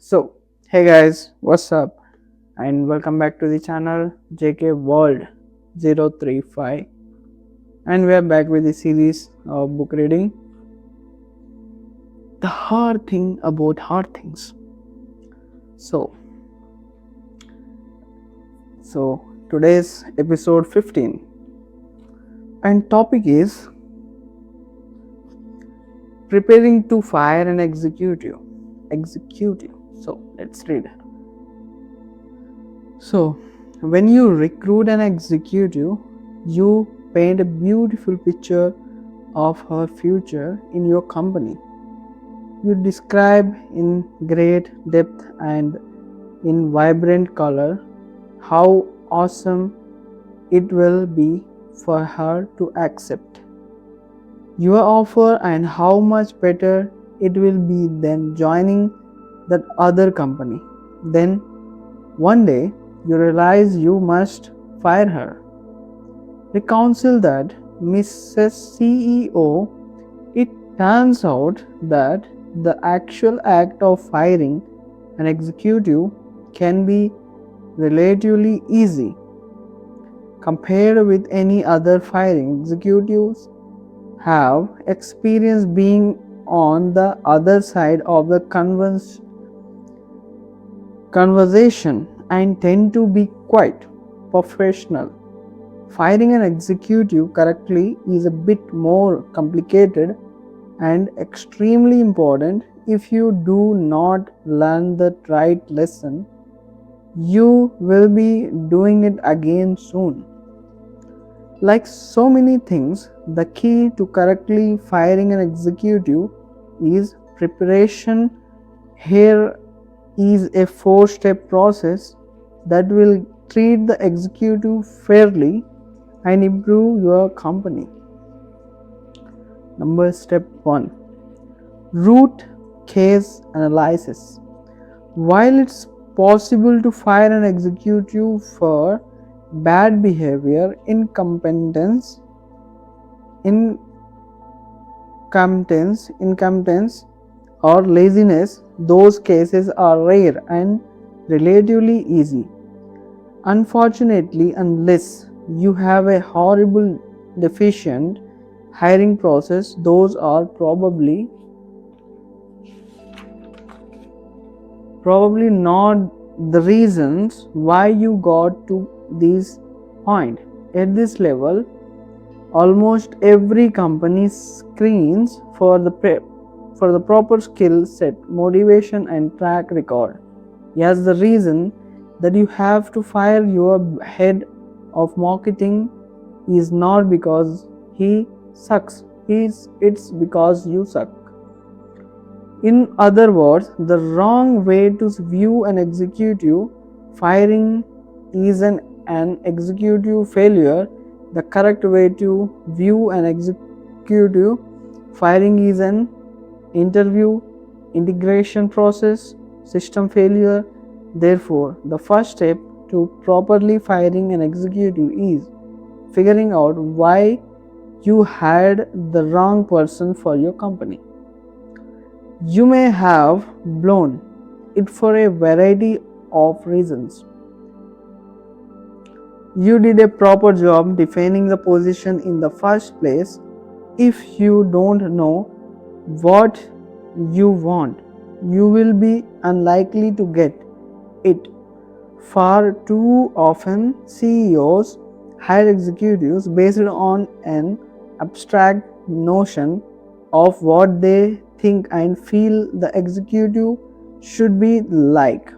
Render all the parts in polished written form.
So, hey guys, what's up? And welcome back to the channel JK World 035. And we are back with the series of book reading. The hard thing about hard things. So, today's episode 15. And topic is preparing to fire an executive. So, let's read. So, when you recruit an executive, you paint a beautiful picture of her future in your company. You describe in great depth and in vibrant color how awesome it will be for her to accept your offer and how much better it will be than joining that other company. Then one day you realize you must fire her. Reconcile that, Mrs. CEO. It turns out that the actual act of firing an executive can be relatively easy compared with any other firing. Executives have experience being on the other side of the conversation and tend to be quite professional. Firing an executive correctly is a bit more complicated and extremely important. If you do not learn the right lesson, you will be doing it again soon. Like so many things, the key to correctly firing an executive is preparation. Here is a 4-step process that will treat the executive fairly and improve your company. Step 1. Root case analysis. While it's possible to fire an executive for bad behavior, incompetence, or laziness, those cases are rare and relatively easy. Unfortunately, unless you have a horrible, deficient hiring process, those are probably not the reasons why you got to this point. At this level, almost every company screens for the proper skill set, motivation and track record. Yes, the reason that you have to fire your head of marketing is not because he sucks, it's because you suck. In other words, the wrong way to view an executive firing is an executive failure. The correct way to view an executive firing is an interview, integration process, system failure. Therefore, the first step to properly firing an executive is figuring out why you hired the wrong person for your company. You may have blown it for a variety of reasons. You did a proper job defining the position in the first place. If you don't know what you want, you will be unlikely to get it. Far too often, CEOs hire executives based on an abstract notion of what they think and feel the executive should be like.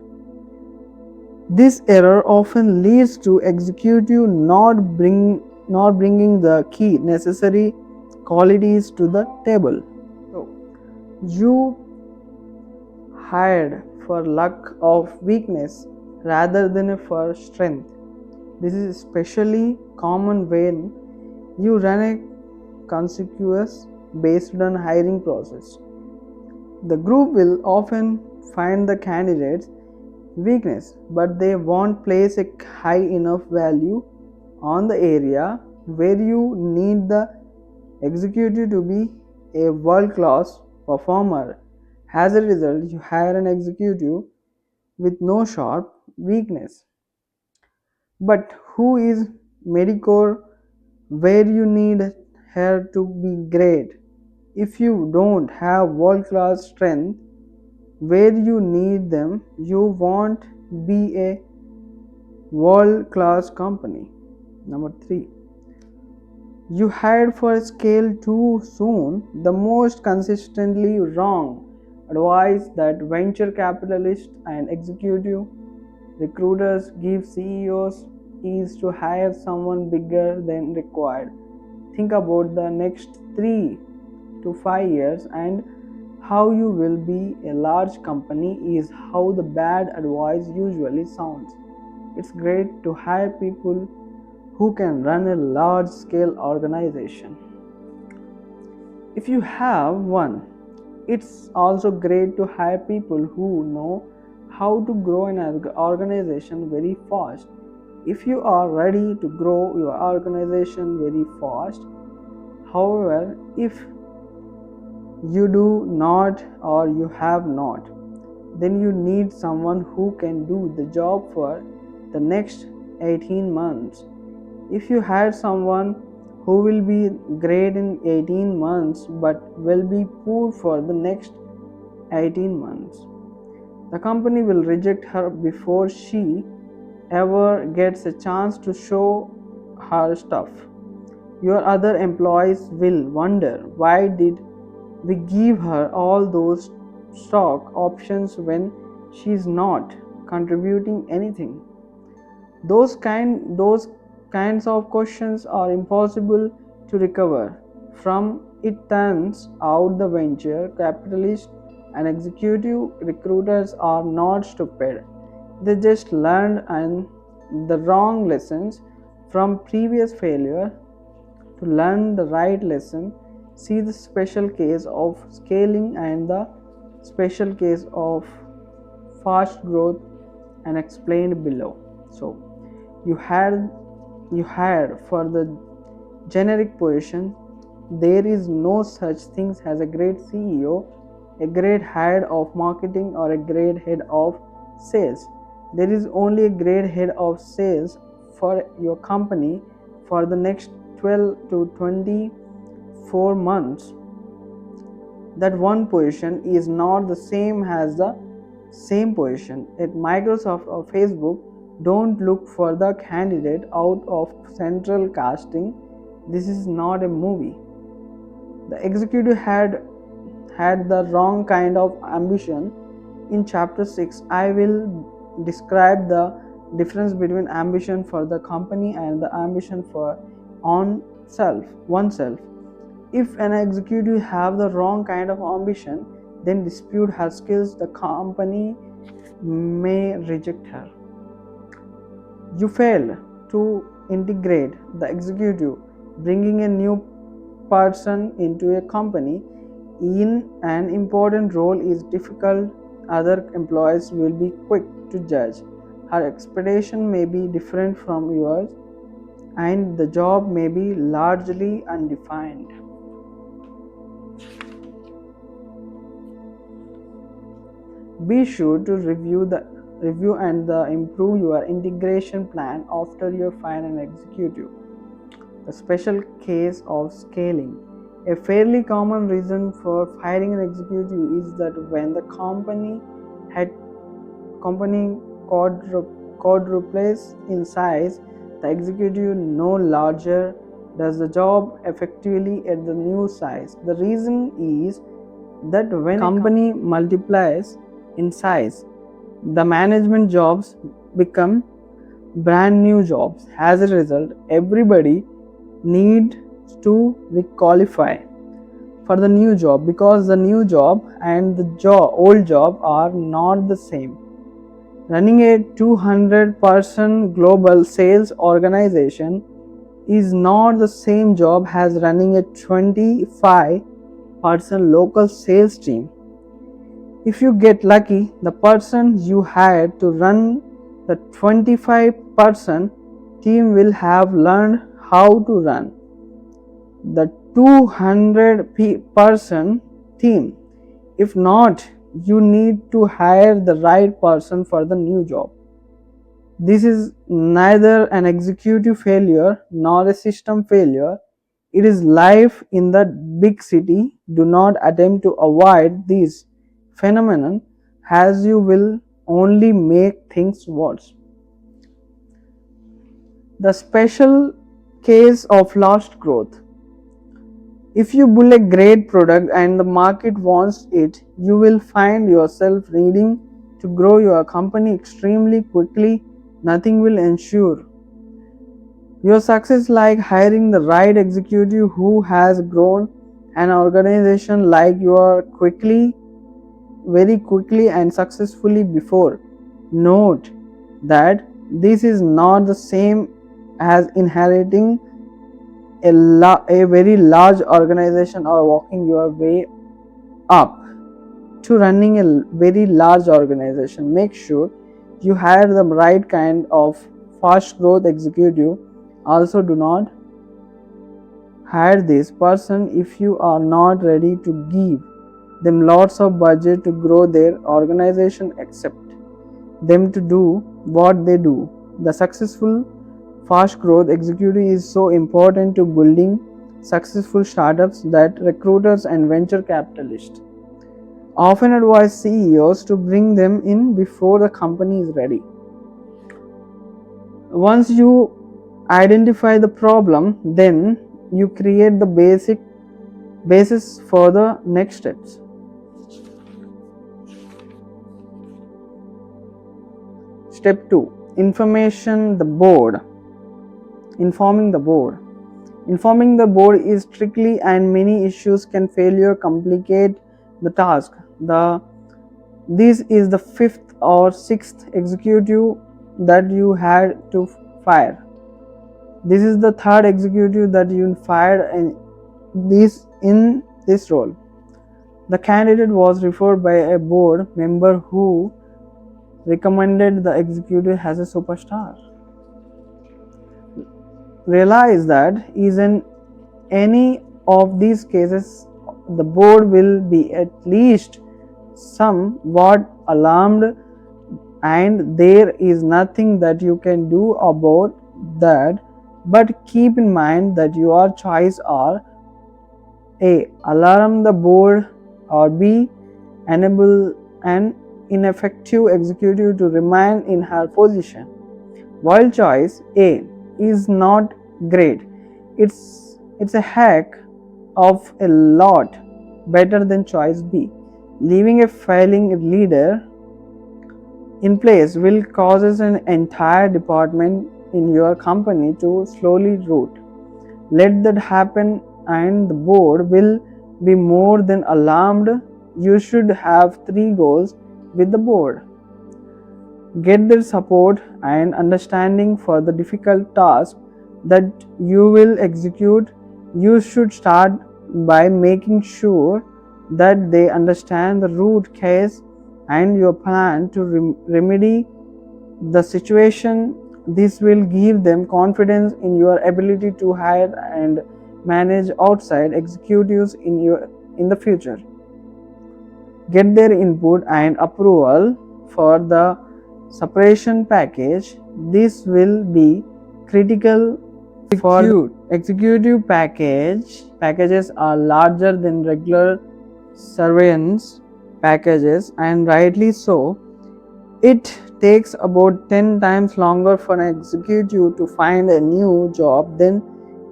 This error often leads to executive not bringing the key necessary qualities to the table. So, you hired for lack of weakness rather than for strength. This is especially common when you run a consequence based on hiring process. The group will often find the candidate's weakness, but they won't place a high enough value on the area where you need the executive to be a world-class performer. As a result, you hire an executive with no sharp weakness. But who is Medicore where you need her to be great? If you don't have world class strength where you need them, you won't be a world class company. Number 3. You hired for scale too soon. The most consistently wrong advice that venture capitalists and executive recruiters give CEOs is to hire someone bigger than required. Think about the next 3 to 5 years and how you will be a large company is how the bad advice usually sounds. It's great to hire people who can run a large scale organization. If you have one, it's also great to hire people who know how to grow an organization very fast. If you are ready to grow your organization very fast, however, if you do not or you have not, then you need someone who can do the job for the next 18 months. If you hire someone who will be great in 18 months but will be poor for the next 18 months, the company will reject her before she ever gets a chance to show her stuff. Your other employees will wonder, why did we give her all those stock options when she's not contributing anything? Those kinds of questions are impossible to recover from. It turns out the venture capitalists and executive recruiters are not stupid. They just learned the wrong lessons from previous failure. To learn the right lesson, see the special case of scaling and the special case of fast growth and explained below. So you hired for the generic position. There is no such thing as a great CEO, a great head of marketing, or a great head of sales. There is only a great head of sales for your company for the next 12 to 24 months. That one position is not the same as the same position at Microsoft or Facebook. Don't look for the candidate out of central casting. This is not a movie. The executive had the wrong kind of ambition. In chapter 6, I will describe the difference between ambition for the company and the ambition for oneself. If an executive have the wrong kind of ambition, then dispute her skills, the company may reject her. You failed to integrate the executive. Bringing a new person into a company in an important role is difficult. Other employees will be quick to judge. Her expectation may be different from yours, and the job may be largely undefined. Be sure to review and improve your integration plan after you find an executive. The special case of scaling. A fairly common reason for firing an executive is that when the company quadruples in size, the executive no larger does the job effectively at the new size. The reason is that when a company multiplies in size, the management jobs become brand new jobs. As a result, everybody needs to requalify for the new job because the new job and the old job are not the same. Running a 200-person global sales organization is not the same job as running a 25-person local sales team. If you get lucky, the person you hired to run the 25-person team will have learned how to run the 200-person team. If not, you need to hire the right person for the new job. This is neither an executive failure nor a system failure. It is life in the big city. Do not attempt to avoid this phenomenon, as you will only make things worse. The special case of lost growth. If you build a great product and the market wants it, you will find yourself needing to grow your company extremely quickly. Nothing will ensure your success like hiring the right executive who has grown an organization like you are very quickly and successfully before. Note that this is not the same as inheriting a very large organization or walking your way up to running a very large organization. Make sure you hire the right kind of fast growth executive. Also, do not hire this person if you are not ready to give them lots of budget to grow their organization. Accept them to do what they do. The successful fast growth executive is so important to building successful startups that recruiters and venture capitalists often advise CEOs to bring them in before the company is ready. Once you identify the problem, then you create the basis for the next steps. Step 2. Informing the board. Informing the board is tricky and many issues can failure complicate the task. This is the 5th or 6th executive that you had to fire. This is the 3rd executive that you fired in this role. The candidate was referred by a board member who recommended the executive as a superstar. Realize that in any of these cases, the board will be at least somewhat alarmed, and there is nothing that you can do about that. But keep in mind that your choices are A. Alarm the board, or B. Enable an ineffective executive to remain in her position. While choice A is not great, it's a heck of a lot better than choice B. Leaving a failing leader in place will cause an entire department in your company to slowly root. Let that happen and the board will be more than alarmed. You should have 3 goals with the board. Get their support and understanding for the difficult task that you will execute. You should start by making sure that they understand the root cause and your plan to remedy the situation. This will give them confidence in your ability to hire and manage outside executives in the future. Get their input and approval for the separation package. This will be critical for executive packages are larger than regular severance packages, and rightly so. It takes about 10 times longer for an executive to find a new job than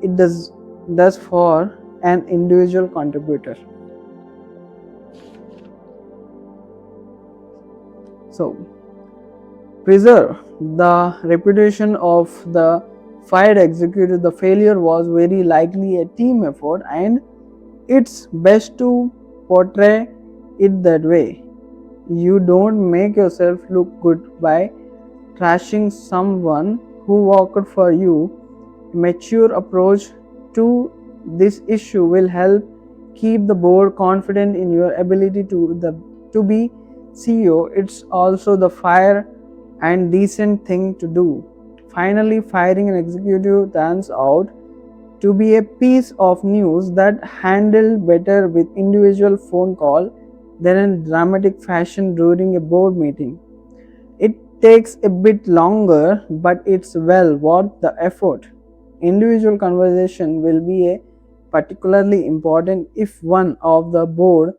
it does for an individual contributor. So, preserve the reputation of the fired executive. The failure was very likely a team effort, and it's best to portray it that way. You don't make yourself look good by trashing someone who worked for you. A mature approach to this issue will help keep the board confident in your ability to be CEO. It's also the fair and decent thing to do. Finally, firing an executive turns out to be a piece of news that handled better with individual phone call than in dramatic fashion during a board meeting. It takes a bit longer, but it's well worth the effort. Individual conversation will be particularly important if one of the board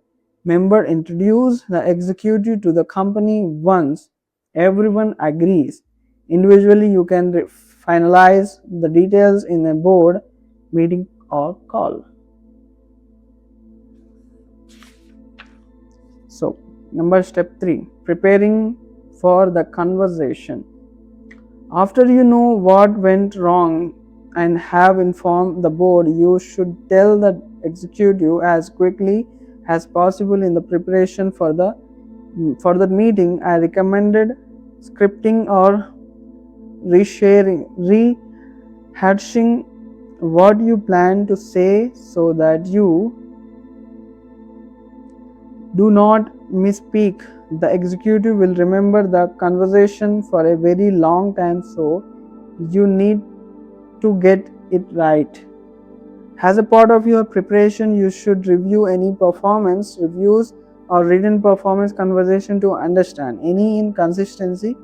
member introduces the executive to the company once everyone agrees. Individually, you can finalize the details in a board meeting or call. So, step 3, preparing for the conversation. After you know what went wrong and have informed the board, you should tell the executive as quickly as possible. In the preparation for the meeting, I recommended scripting or rehashing what you plan to say so that you do not misspeak. The executive will remember the conversation for a very long time, so you need to get it right. As a part of your preparation, you should review any performance reviews or written performance conversation to understand any inconsistency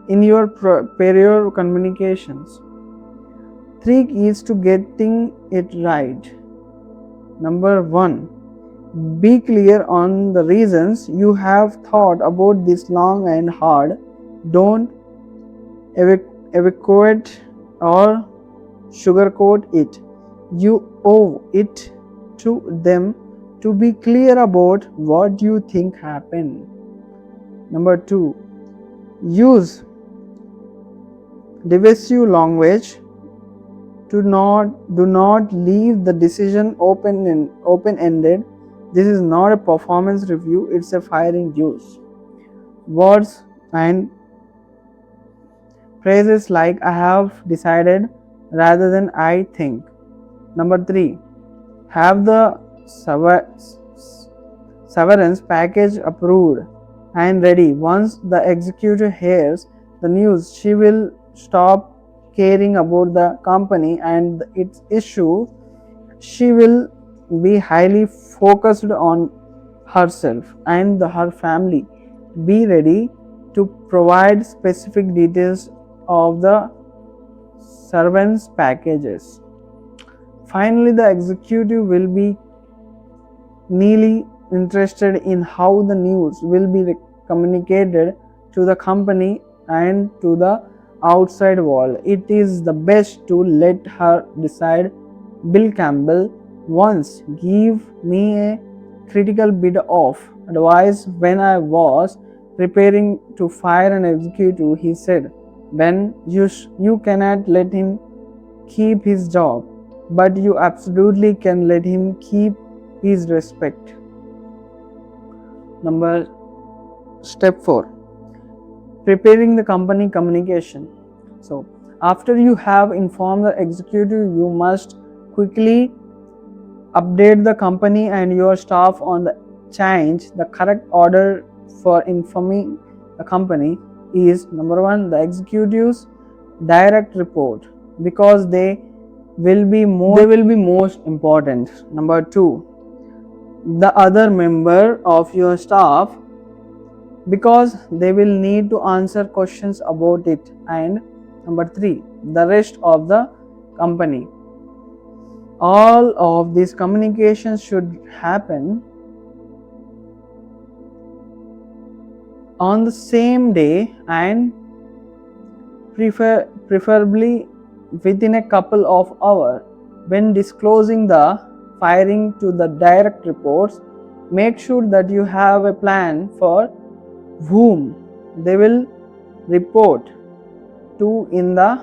in your prior communications. 3 keys to getting it right. Number 1. Be clear on the reasons you have thought about this long and hard. Don't evacuate or sugarcoat it. You owe it to them to be clear about what you think happened. Number 2. Use divisive language. Do not leave the decision open-ended. This is not a performance review, it's a firing. Use words and phrases like I have decided rather than I think. Number 3. Have the severance package approved and ready. Once the executive hears the news, she will stop caring about the company and its issue. She will be highly focused on herself and her family. Be ready to provide specific details of the severance packages. Finally, the executive will be keenly interested in how the news will be communicated to the company and to the outside world. It is the best to let her decide. Bill Campbell once gave me a critical bit of advice when I was preparing to fire an executive. He said, "Ben, you cannot let him keep his job, but you absolutely can let him keep his respect." Step 4. Preparing the company communication. So, after you have informed the executive, you must quickly update the company and your staff on the change. The correct order for informing the company is: number 1, the executive's direct report, because they will be most important. Number 2, the other member of your staff, because they will need to answer questions about it. And number 3, the rest of the company. All of these communications should happen on the same day and preferably within a couple of hours. When disclosing the firing to the direct reports, make sure that you have a plan for whom they will report to in the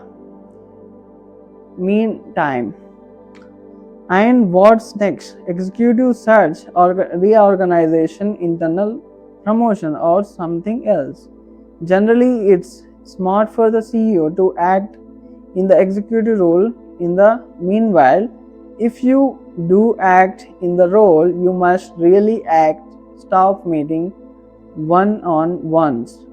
meantime. And what's next? Executive search or reorganization, internal promotion, or something else. Generally, it's smart for the CEO to act in the executive role. In the meanwhile, if you do act in the role, you must really act. Staff meeting, one-on-ones,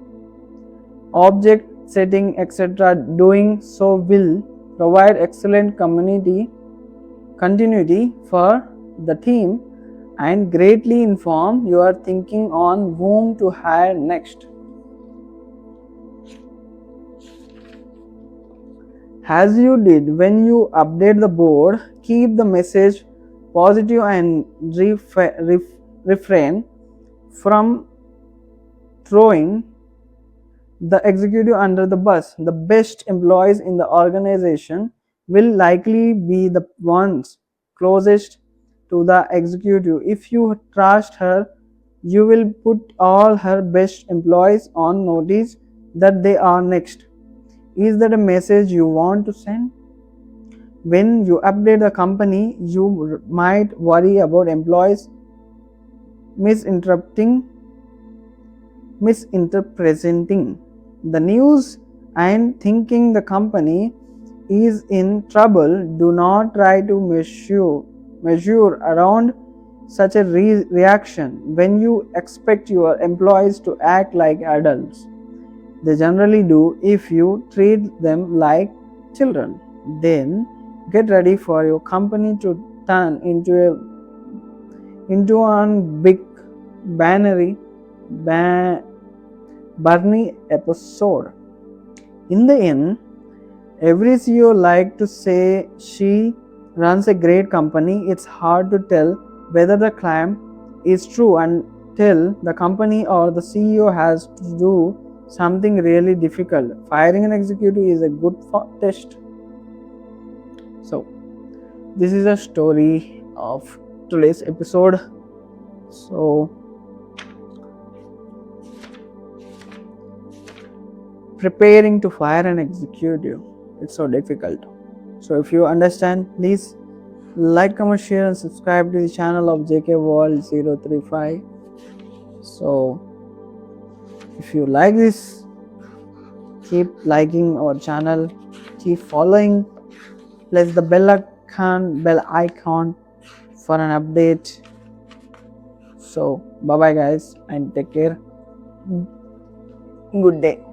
object setting, etc. Doing so will provide excellent continuity for the team and greatly inform your thinking on whom to hire next. As you did when you update the board, keep the message positive and refrain from throwing the executive under the bus. The best employees in the organization will likely be the ones closest to the executive. If you trust her, you will put all her best employees on notice that they are next. Is that a message you want to send? When you update the company, you might worry about employees misinterpreting the news and thinking the company is in trouble. Do not try to measure around such a reaction when you expect your employees to act like adults. They generally do if you treat them like children. Then get ready for your company to turn into a big Barney episode. In the end, every CEO like to say she runs a great company. It's hard to tell whether the claim is true until the company or the CEO has to do something really difficult. Firing an executive is a good test. So, this is a story of today's episode. So, preparing to fire an executive, it's so difficult. So if you understand, please like, comment, share and subscribe to the channel of JK World 035. So if you like this, keep liking our channel, keep following, press the bell icon for an update. So bye bye guys and take care. Good day.